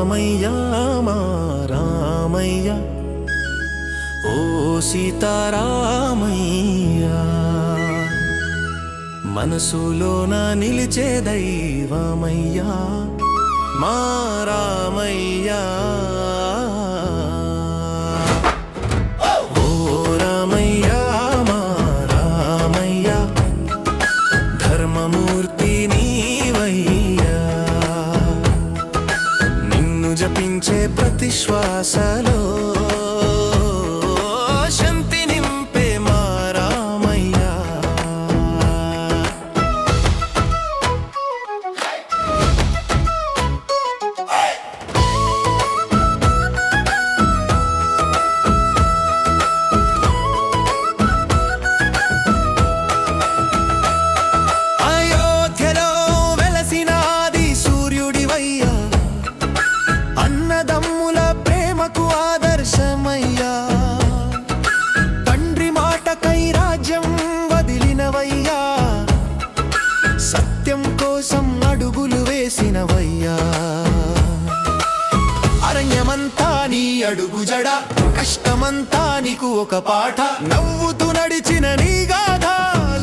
రామయ్య మా రామయ్య ఓ సీతారామయ్య మనసులోన నిలిచే దైవమయ్య మా రామయ్య ఓ రామయ్య మా రామయ్య ధర్మమూర్తి నీవయ్యా నిన్ను జపించే ప్రతి శ్వాసలో శాంతి నింపే మా రామయ్య అయోధ్యలో వెలసినాది సూర్యుడివయ్యా అన్నదమ్ముల ప్రేమకు ఆదర్శమయ్యా తండ్రి మాటకై రాజ్యం వదిలినవయ్యా సత్యం కోసం అడుగులు వేసినవయ్యా అరణ్యమంతా నీ అడుగు జడ కష్టమంతా నీకు ఒక పాఠ నవ్వుతూ నడిచిన నీ గాథ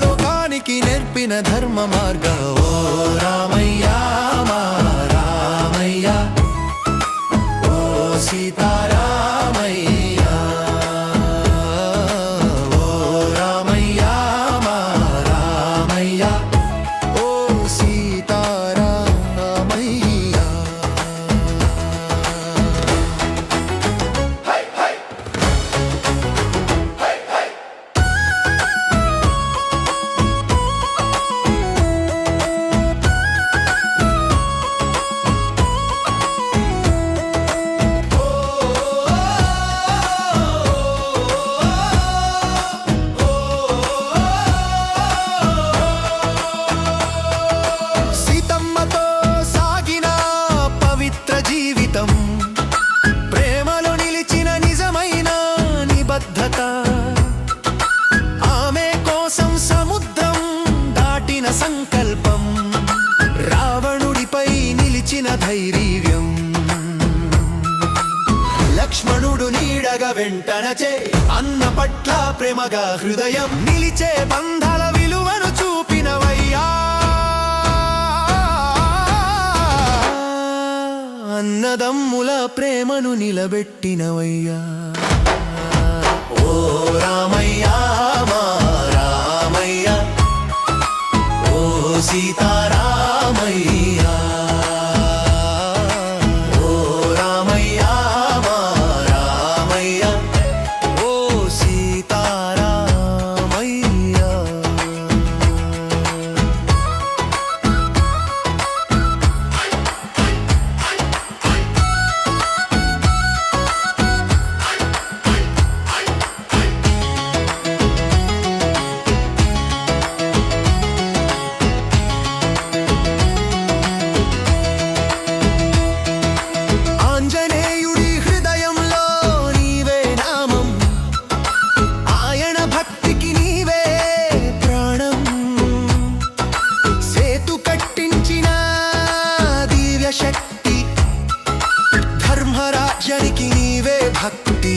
లోకానికి నేర్పిన ధర్మ మార్గ ఓ రామయ్య మా రామయ్య ఓ సీతారామయ్య ఓ రామయ్య మా రామయ్య ఓ సీతారామయ్య సీతమ్మతో సాగిన పవిత్ర జీవితం ప్రేమలో నిలిచిన నిజమైన నిబద్ధత ఆమె కోసం సముద్రం దాటిన సంకల్పం రావణుడిపై నిలిచిన ధైర్యం లక్ష్మణుడు నీడగా వెంటనచే అన్న పట్ల ప్రేమగా హృదయం నిలిచే బంధాల విలువను చూపినవయ్యా అన్నదమ్ముల ప్రేమను నిలబెట్టినవయ్యా ఓ రామయ్య మా రామయ్య ఓ సీతారామయ్య ఓ రామయ్య మా రామయ్య ఓ సీతారామయ్య ఆంజనేయుడి హృదయంలో నీవే నామం ఆయన భక్తికి నీవే ప్రాణం సేతు కట్టించిన దివ్య శక్తి ధర్మరాజ్యానికి నీవే భక్తి